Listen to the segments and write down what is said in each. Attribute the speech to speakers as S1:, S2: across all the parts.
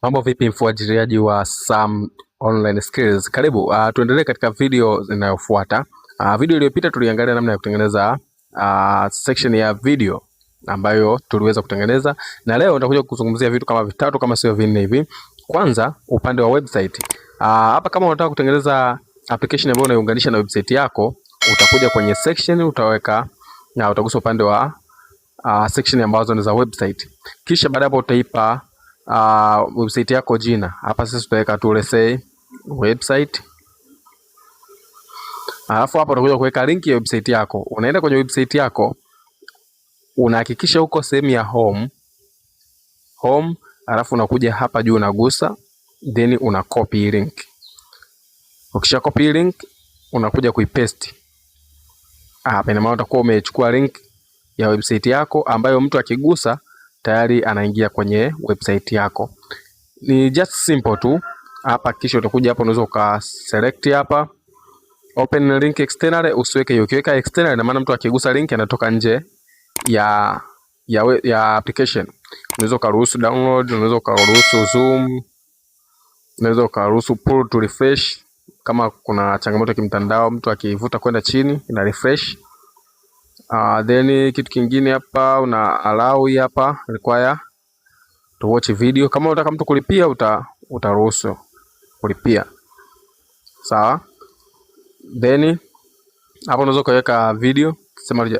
S1: Mambo vipi mfuatiliaji wa Sam Online Skills? Karibu tuendelee katika video inayofuata. Video iliyopita tuliangalia namna ya kutengeneza section ya video ambayo tuliweza kutengeneza, na leo nitakuja kuzungumzia vitu kama vitatu kama sio vinne hivi. Kwanza, upande wa website. Hapa kama unataka kutengeneza application ambayo unaiunganisha na website yako, utakuja kwenye section, utaweka na utagusa upande wa section ambazo ni za website. Kisha baada hapo utaipa website yako jina. Hapa sisi tutaweka tu let's say website. Alafu hapa utakuja kuweka link ya website yako. Unaenda kwenye website yako, unahakikisha uko sehemu ya home, alafu unakuja hapa juu unagusa, then una copy link. Ukisha copy link, unakuja kuipaste. Hapa ina maana utakuwa umechukua link ya website yako ambayo mtu akigusa tayari anaingia kwenye website yako. Ni just simple tu. Hapa kisha utakuja hapa, unaweza ukaselect hapa open link external, usiweke hiyo. Ukiweka external ina maana mtu akigusa link anatoka nje ya application. Unaweza ukaruhusu download, unaweza ukaruhusu zoom, unaweza ukaruhusu pull to refresh. Kama kuna changamoto kimtandao, mtu akivuta kwenda chini ina refresh. Then kitu kingine hapa una allow hapa require to watch video. Kama unataka mtu kulipia utaruhusu kulipia. Sawa? Then hapo unaweza kuweka video, sema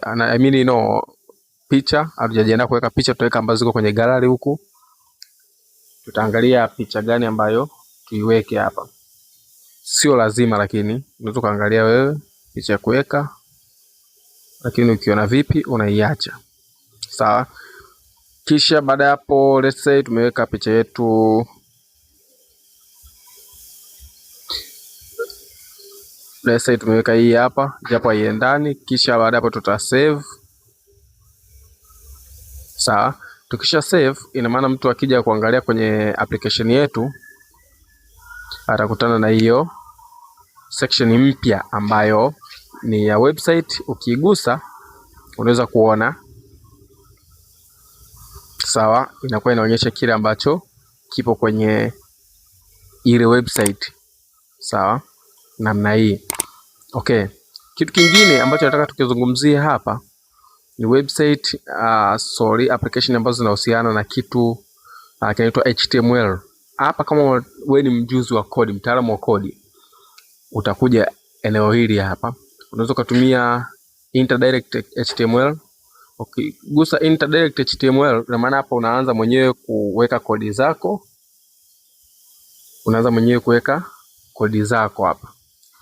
S1: picha. Hatujajiandaa kuweka picha, tutaweka ambazo ziko kwenye gallery huku. Tutaangalia picha gani ambayo tuiweke hapa. Sio lazima, lakini unaweza kaangalia wewe picha ya kuweka, lakini ukiona vipi unaiacha. Sawa? Kisha baada hapo let's say tumeweka picha yetu, let's say tumeweka hii hapa japo haiendani. Kisha baada hapo tuta save. Sawa? Tukisha save ina maana mtu akija kuangalia kwenye application yetu atakutana na hiyo section mpya ambayo ni ya website. Ukigusa unaweza kuona, sawa, inakuwa inaonyesha kile ambacho kipo kwenye ile website. Sawa, namna hii. Okay, kitu kingine ambacho nataka tukizungumzia hapa ni website application ambazo zinahusiana na kitu kinaitwa HTML. Hapa kama wewe ni mjuzi wa code, mtaalamu wa code, utakuja eneo hili hapa. Unaweza kutumia interdirect HTML. Ukigusa interdirect HTML, na maana hapa unaanza mwenyewe kuweka kodi zako. Unaanza mwenyewe kuweka kodi zako hapa.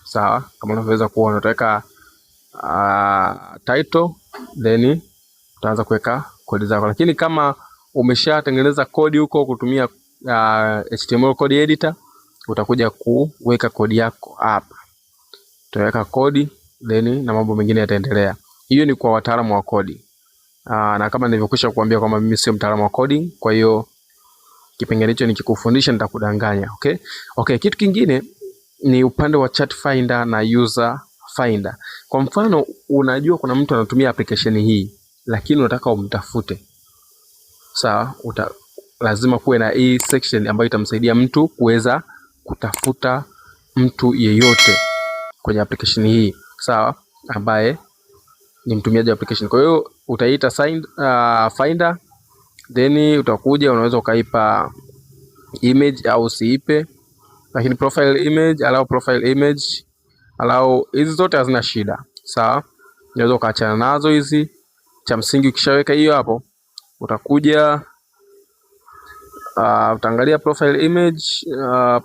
S1: Sawa? Kama unavyoweza kuona, utaweka title, then utaanza kuweka kodi zako. Lakini kama umeshatengeneza kodi huko kutumia HTML code editor, utakuja kuweka kodi yako hapa. Utaweka kodi, then na mambo mengine yataendelea. Hiyo ni kwa wataalamu wa kodi. Na kama nilivyokwisha kuambia kwamba mimi sio mtaalamu wa coding, kwa hiyo kipengele hicho nikikufundisha nitakudanganya. Okay, kitu kingine ni upande wa chat finder na user finder. Kwa mfano, unajua kuna mtu anatumia application hii lakini unataka umtafute. Sawa? Lazima kuwe na hii section ambayo itamsaidia mtu kuweza kutafuta mtu yeyote kwenye application hii, sawa, ambaye ni mtumiaji wa application. Kwa hiyo utaita finder, then utakuja unaweza ukaipa image au usiipe, lakini profile image, allow profile image, allow, hizi zote hazina shida. Sawa? Unaweza ukaachana nazo hizi. Cha msingi ukishaweka hiyo hapo, utakuja utaangalia profile image,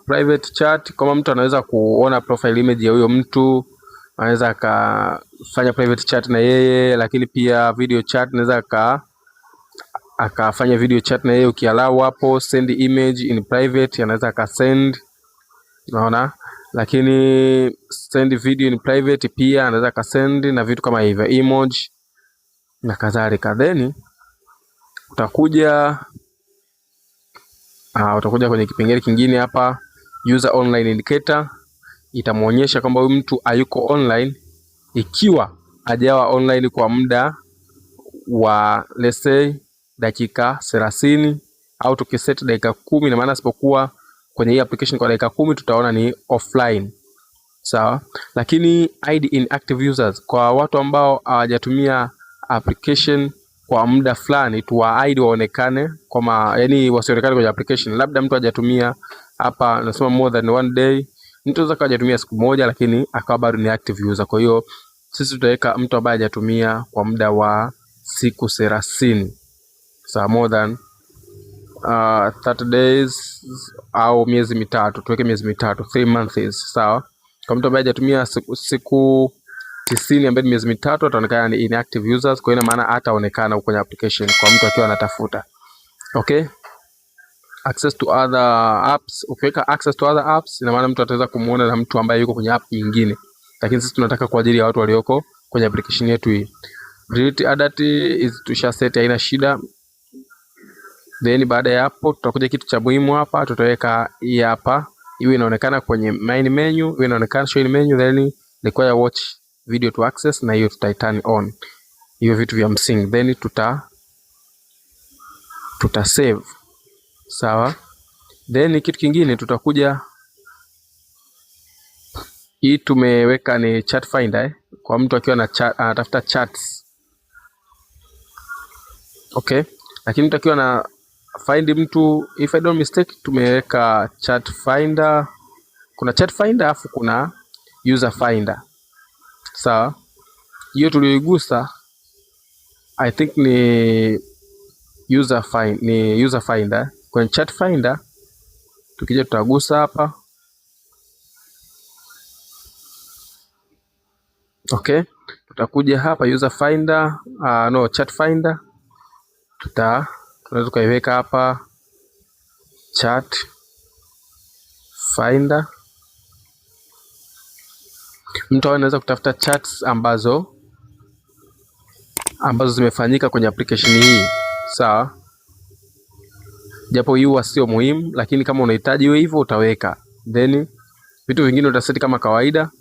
S1: private chat. Kama mtu anaweza kuona profile image ya huyo mtu, anaweza akafanya private chat na yeye. Lakini pia video chat, anaweza akafanya video chat na yeye. Ukiallow hapo send image in private, anaweza akasend. Unaona? Lakini send video in private pia anaweza akasend, na vitu kama hivyo, emoji na kadhalika. Then utakuja kwenye kipengele kingine hapa, user online indicator. Itamuonyesha kwamba huyu mtu hayuko online ikiwa hajawa online kwa muda wa let's say dakika 30, au tukiset dakika 10, na maana sipokuwa kwenye hii application kwa dakika 10 tutaona ni offline. Sawa. Lakini hide inactive users, kwa watu ambao hawajatumia application kwa muda fulani, tuwa hide waonekane kama, yani wasionekane kwenye application. Labda mtu hajatumia hapa, nasema more than one day, mtu anaweza hajatumia siku moja lakini akawa bado ni active user. Kwa hiyo sisi tutaweka mtu ambaye hajatumia kwa muda wa siku 30. Sawa, more than 30 days au miezi mitatu, tuweke miezi mitatu, 3 months. Sawa. Kwa mtu ambaye hajatumia siku 90 ambaye ni miezi mitatu, ataonekana ni inactive users. Kwa hiyo ina maana hataonekana kwenye application kwa mtu akiwa anatafuta. Okay. Access to other apps. Ukiweka access to other apps, ina maana mtu ataweza kumuona na mtu ambaye yuko kwenye app nyingine. Lakini sisi tunataka kwa ajili ya watu walioko kwenye application yetu hii. Priority alert is tusha set, haina shida. Then baada ya hapo tutakuja kitu cha muhimu hapa, tutaweka hii hapa iwe inaonekana kwenye main menu, iwe inaonekana show in menu, then require watch video to access, na hiyo turn on. Hiyo vitu vya msingi, then tuta save. Sawa. Then kitu kingine tutakuja, hii tumeweka ni chat finder kwa mtu akiwa na anatafuta chats. Okay. Lakini mtu akiwa na find mtu, if I don't mistake, tumeweka chat finder. Kuna chat finder afu kuna user finder. Sawa. Hiyo tulioigusa I think ni user finder. Kwenye chat finder tukija tutagusa hapa. Okay. Tutakuja hapa user finder, chat finder. Tunaweza kuiweka hapa chat finder. Mtu anaweza kutafuta chats ambazo zimefanyika kwenye application hii. Sawa. Japo hiyo sio muhimu, lakini kama unahitaji iwe hivyo utaweka. Then vitu vingine utaseti kama kawaida.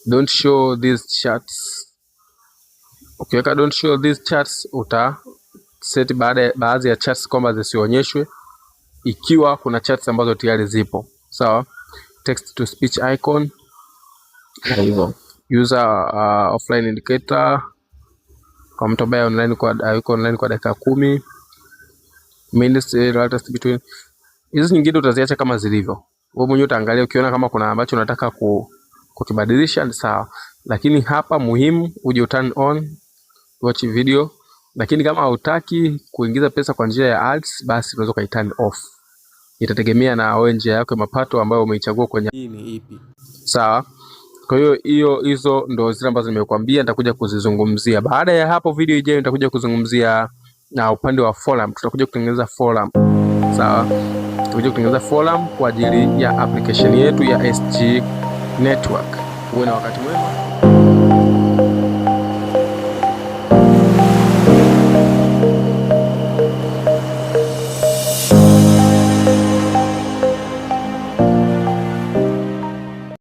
S1: Don't show these chats. Ukiweka don't show these chats, set baadhi ya chats kwamba zisionyeshwe ikiwa kuna chats ambazo tayari zipo. Sawa. Text to speech icon. Hivyo. User offline indicator kwa mtu ambaye yuko online kwa dakika 10. Minutes latest between. Hizi nyingine utaziacha kama zilivyo. Wewe mwenyewe utaangalia, ukiona kama kuna ambacho unataka kukibadilisha ni sawa. Lakini hapa muhimu uje turn on watch video. Lakini kama hautaki kuingiza pesa kwa njia ya ads, basi unaweza kai turn off. Itategemea na wewe njia yako ya mapato ambayo umeichagua kwenye hii ni ipi. Sawa. Kwa hiyo hizo ndo zile ambazo nimekuambia nitakuja kuzizungumzia. Baada ya hapo video ijayo nitakuja kuzungumzia na upande wa forum. Tutakuja kutengeneza forum. Sawa. Tutakuja kutengeneza forum kwa ajili ya application yetu ya SG Network. Uwe na wakati mwema.